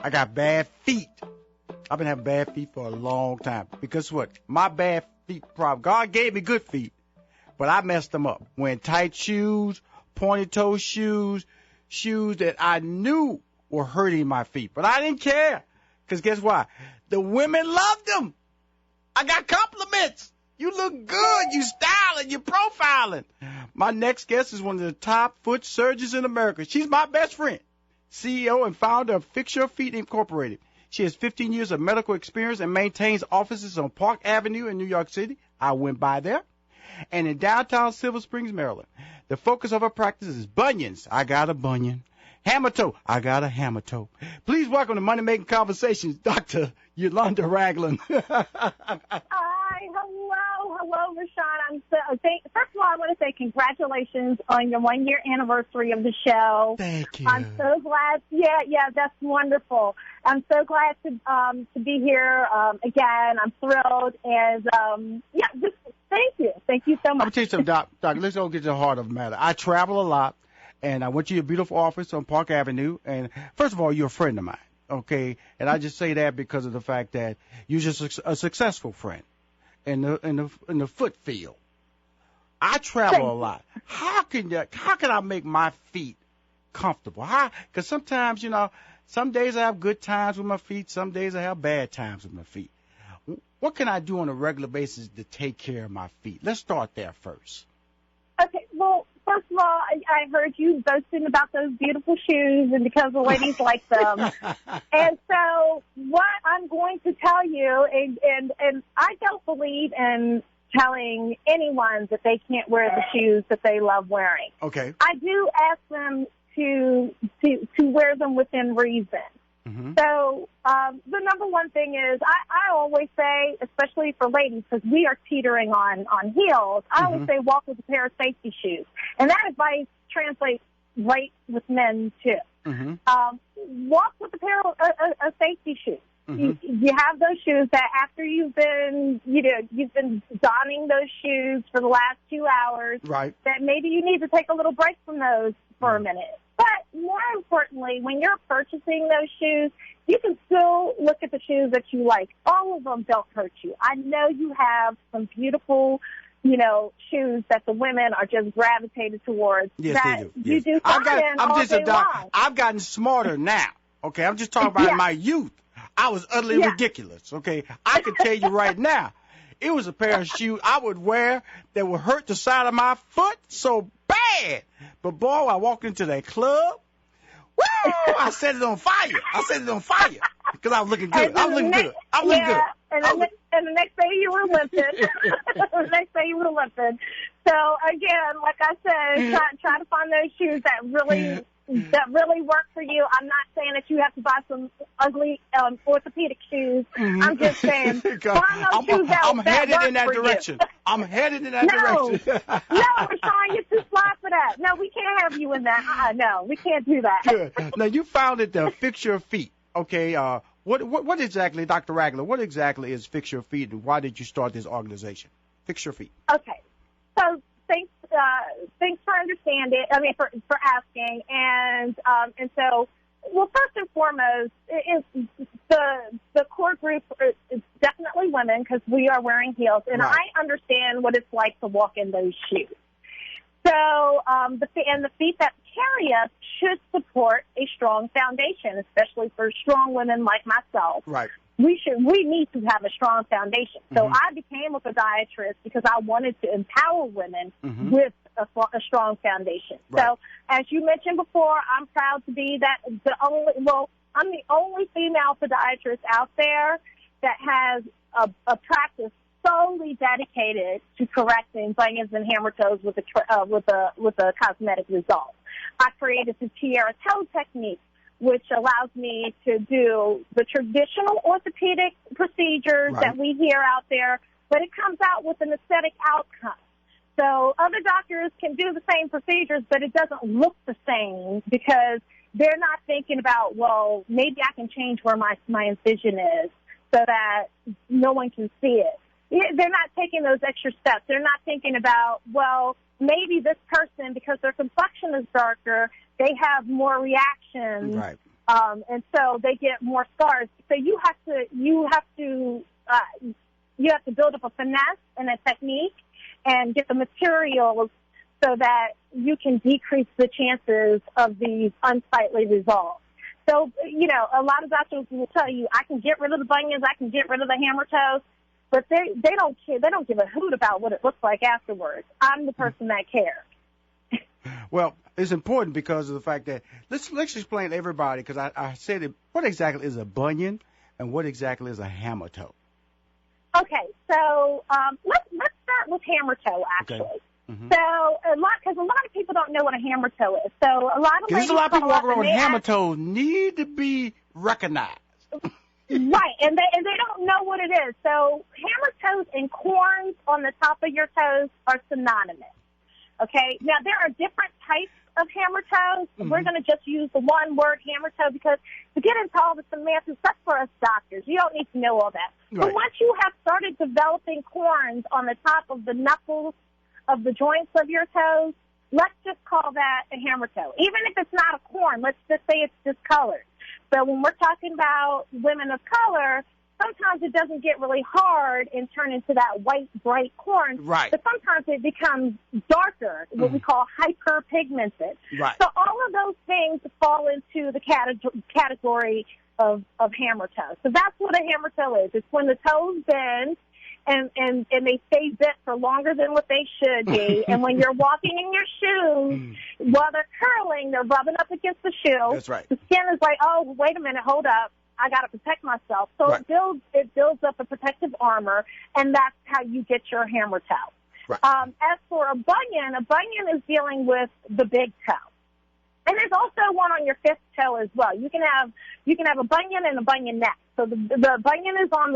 I got bad feet. I've been having bad feet for a long time. Because what? My bad feet problem. God gave me good feet, but I messed them up. Wearing tight shoes, pointed toe shoes, shoes that I knew were hurting my feet. But I didn't care. Because guess what? The women loved them. I got compliments. You look good. You styling. You profiling. My next guest is one of the top foot surgeons in America. She's my best friend, CEO and founder of Fix Your Feet Incorporated. She has 15 years of medical experience and maintains offices on Park Avenue in New York City. I went by there. And in downtown Silver Springs, Maryland. The focus of her practice is bunions. I got a bunion. Hammertoe. I got a hammertoe. Please welcome to Money Making Conversations, Dr. Yolanda Ragland. Hi, hello, Rushion. First of all, I want to say congratulations on your 1-year anniversary of the show. Thank you. I'm so glad. Yeah, that's wonderful. I'm so glad to be here again. I'm thrilled, and just thank you so much. I'm gonna tell you something, Doc. Let's go get to the heart of the matter. I travel a lot, and I went to your beautiful office on Park Avenue. And first of all, you're a friend of mine. Okay, and I just say that because of the fact that you're just a successful friend in the foot field. I travel a lot. How can I make my feet comfortable? Because sometimes, some days I have good times with my feet, some days I have bad times with my feet. What can I do on a regular basis to take care of my feet? Let's start there first. Okay, well, first of all, I heard you boasting about those beautiful shoes and because the ladies like them. And so what I'm going to tell you, and I don't believe in telling anyone that they can't wear the shoes that they love wearing. Okay. I do ask them to wear them within reason. Mm-hmm. So the number one thing is I always say, especially for ladies, because we are teetering on heels, I always say walk with a pair of safety shoes. And that advice translates right with men, too. Mm-hmm. Walk with a pair of safety shoes. Mm-hmm. You have those shoes that after you've been donning those shoes for the last 2 hours, right, that maybe you need to take a little break from those for a minute. But more importantly, when you're purchasing those shoes, you can still look at the shoes that you like. All of them don't hurt you. I know you have some beautiful, shoes that the women are just gravitated towards. Yes, that they do. You yes. do fine all day long. I've gotten smarter now. Okay, I'm just talking about my youth. I was utterly ridiculous. Okay, I can tell you right now, it was a pair of shoes I would wear that would hurt the side of my foot so bad. But boy, I walked into that club, woo! I set it on fire. Because I was looking good. I was looking good. And the next day you were limping. So again, like I said, try to find those shoes that really work for you. I'm not saying that you have to buy some ugly orthopedic shoes. Mm-hmm. I'm just saying find those shoes that I'm headed in that work direction. I'm headed in that direction. No, Rushion, you're too fly for that. No, we can't have you in that. No, we can't do that. Good. Now, you founded the Fix Your Feet. Okay, what exactly, Dr. Ragland, what exactly is Fix Your Feet, and why did you start this organization? Fix Your Feet. Okay. So thanks for understanding. I mean, for asking. And so, well, first and foremost, the core group is definitely women because we are wearing heels, and right. I understand what it's like to walk in those shoes. So, the feet that carry us should support a strong foundation, especially for strong women like myself. Right. We need to have a strong foundation. So I became a podiatrist because I wanted to empower women with a strong foundation. Right. So as you mentioned before, I'm proud to be I'm the only female podiatrist out there that has a practice solely dedicated to correcting bunions and hammertoes with a cosmetic result. I created the tiara toe technique, which allows me to do the traditional orthopedic procedures that we hear out there, but it comes out with an aesthetic outcome. So other doctors can do the same procedures, but it doesn't look the same because they're not thinking about, well, maybe I can change where my incision is so that no one can see it. They're not taking those extra steps. They're not thinking about, well, maybe this person, because their complexion is darker, they have more reactions And so they get more scars. So you have to build up a finesse and a technique and get the materials so that you can decrease the chances of these unsightly results. So, a lot of doctors will tell you, I can get rid of the bunions, I can get rid of the hammertoes, but they don't care. They don't give a hoot about what it looks like afterwards. I'm the person that cares. Well, it's important because of the fact that let's explain to everybody, because I said it, what exactly is a bunion and what exactly is a hammertoe? Okay, so let's start with hammertoe, actually. Okay. Mm-hmm. So because a lot of people don't know what a hammertoe is. So a lot of people walk around with hammertoes need to be recognized. Right, and they don't know what it is. So hammertoes and corns on the top of your toes are synonymous. Okay, now there are different types of hammertoes. Mm-hmm. We're going to just use the one word hammertoe because to get into all the semantics, that's for us doctors. You don't need to know all that. Right. But once you have started developing corns on the top of the knuckles of the joints of your toes, let's just call that a hammertoe. Even if it's not a corn, let's just say it's discolored. So when we're talking about women of color, sometimes it doesn't get really hard and turn into that white, bright corn. Right. But sometimes it becomes darker, what we call hyperpigmented. Right. So all of those things fall into the category of hammertoe. So that's what a hammertoe is. It's when the toes bend and they stay bent for longer than what they should be. And when you're walking in your shoes, while they're curling, they're rubbing up against the shoe. That's right. The skin is like, oh, wait a minute, hold up. I got to protect myself. So right. it builds up a protective armor, and that's how you get your hammertoe. Right. As for a bunion is dealing with the big toe. And there's also one on your fifth toe as well. You can have a bunion and a bunion neck. So the bunion is on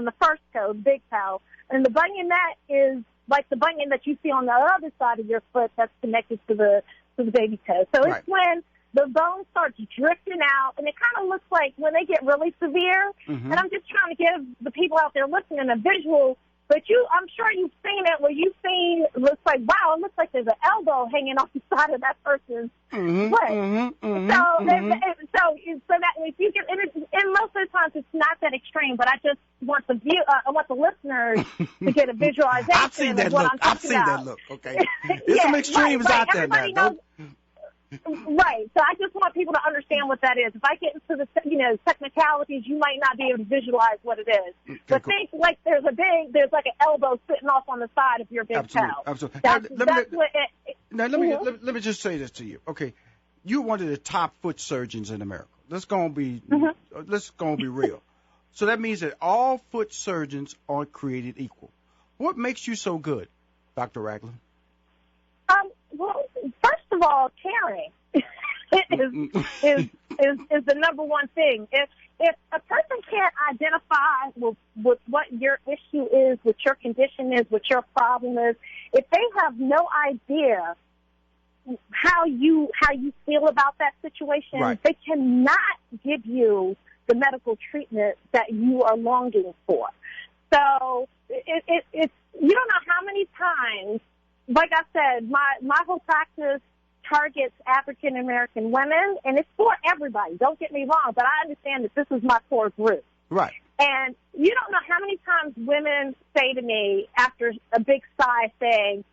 the first toe, the big toe, and the bunion neck is like the bunion that you see on the other side of your foot that's connected to the baby toe. So right. It's when the bone starts drifting out, and it kind of looks like when they get really severe. Mm-hmm. And I'm just trying to give the people out there listening a visual. But I'm sure you've seen it where you've seen, it looks like, wow, it looks like there's an elbow hanging off the side of that person's foot. Mm-hmm, mm-hmm, So that if you can, and most of the times it's not that extreme, but I just want the listeners to get a visualization I've seen that of what look. I'm talking I've seen about. that look. Okay, there's some extremes right. out there Everybody now. knows. Right. So I just want people to understand what that is. If I get into the technicalities, you might not be able to visualize what it is. Okay, but cool. think like there's like an elbow sitting off on the side of your big toe. Absolutely. Let me just say this to you. Okay, you're one of the top foot surgeons in America. Let's go be real. So that means that all foot surgeons aren't created equal. What makes you so good, Dr. Ragland? Well, first of all, caring is the number one thing. If a person can't identify with what your issue is, what your condition is, what your problem is, if they have no idea how you feel about that situation, right. They cannot give you the medical treatment that you are longing for. So it's you don't know how many times. Like I said, my whole practice targets African American women, and it's for everybody. Don't get me wrong, but I understand that this is my core group. Right. And you don't know how many times women say to me after a big sigh saying,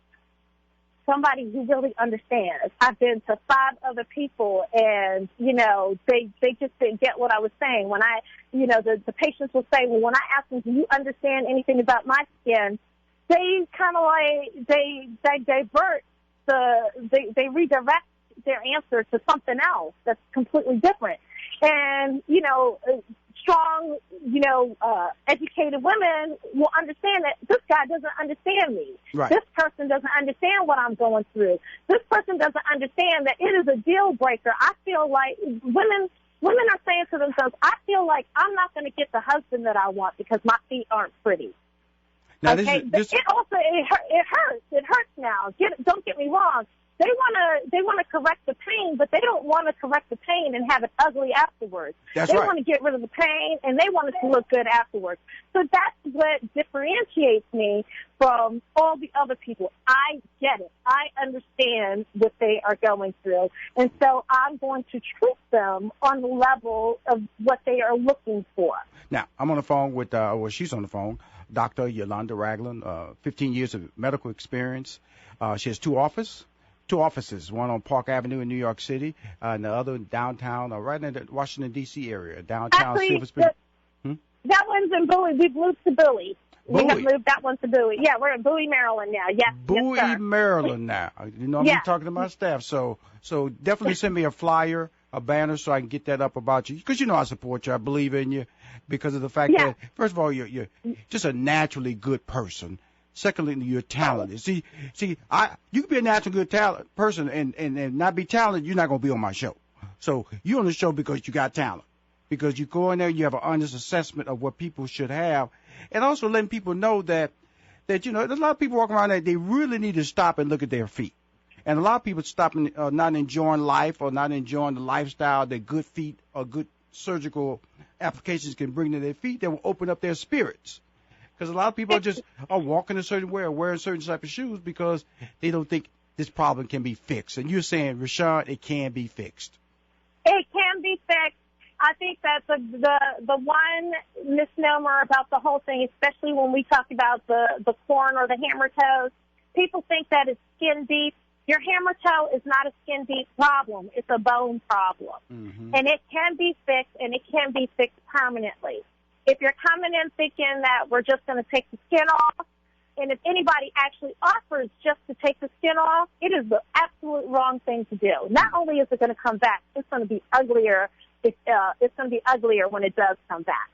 somebody who really understands. I've been to 5 other people, and, they just didn't get what I was saying. When the patients will say, well, when I ask them, do you understand anything about my skin? They kind of like, they redirect their answer to something else that's completely different. And, strong, educated women will understand that this guy doesn't understand me. Right. This person doesn't understand what I'm going through. This person doesn't understand that it is a deal breaker. I feel like women are saying to themselves, I feel like I'm not going to get the husband that I want because my feet aren't pretty. Now, okay, it hurts. It hurts now. Don't get me wrong. They want to correct the pain, but they don't want to correct the pain and have it ugly afterwards. That's they right. want to get rid of the pain, and they want it to look good afterwards. So that's what differentiates me from all the other people. I get it. I understand what they are going through, and so I'm going to treat them on the level of what they are looking for. Now, I'm on the phone with, she's on the phone, Dr. Yolanda Ragland, 15 years of medical experience. She has two offices, one on Park Avenue in New York City, and the other downtown, right in the Washington, D.C. area, downtown Silver Spring. That one's in Bowie. We've moved to Bowie. Bowie. We have moved that one to Bowie. Yeah, we're in Bowie, Maryland now. Yes, Bowie, yes, sir. Maryland now. You know, I'm talking to my staff. So definitely send me a flyer, a banner, so I can get that up about you. Because you know I support you. I believe in you because of the fact that, first of all, you're just a naturally good person. Secondly, you're talented. See, you can be a naturally good person and not be talented. You're not going to be on my show. So you're on the show because you got talent. Because you go in there, you have an honest assessment of what people should have, and also letting people know that you know, there's a lot of people walking around there, they really need to stop and look at their feet. And a lot of people stopping, not enjoying life or not enjoying the lifestyle that good feet or good surgical applications can bring to their feet that will open up their spirits. Because a lot of people are walking a certain way or wearing certain type of shoes because they don't think this problem can be fixed. And you're saying, Rushion, it can be fixed. It can be fixed. I think that's the one misnomer about the whole thing, especially when we talk about the corn or the hammertoes. People think that it's skin deep. Your hammertoe is not a skin deep problem. It's a bone problem. Mm-hmm. And it can be fixed, and it can be fixed permanently. If you're coming in thinking that we're just going to take the skin off, and if anybody actually offers just to take the skin off, it is the absolute wrong thing to do. Not only is it going to come back, it's going to be uglier. It's going to be uglier when it does come back.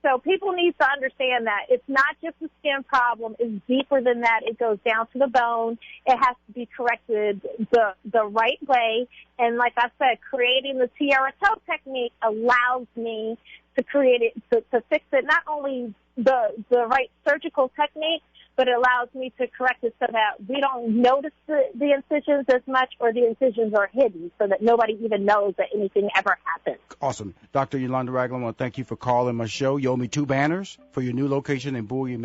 So people need to understand that it's not just a skin problem. It's deeper than that. It goes down to the bone. It has to be corrected the right way. And like I said, creating the tiara toe technique allows me to create it, to fix it, not only the right surgical technique, but it allows me to correct it so that we don't notice the incisions as much, or the incisions are hidden so that nobody even knows that anything ever happened. Awesome. Dr. Yolanda Ragland, I want to thank you for calling my show. You owe me 2 banners for your new location in Bowie,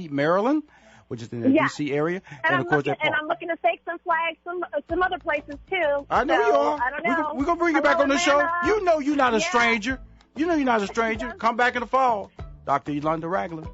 Maryland, which is in the D.C. area. And I'm looking to take some flags some other places, too. I know you are. I don't know. We're going to bring you back on the show. You know you're not a stranger. You know you're not a stranger. Come back in the fall. Dr. Yolanda Ragland.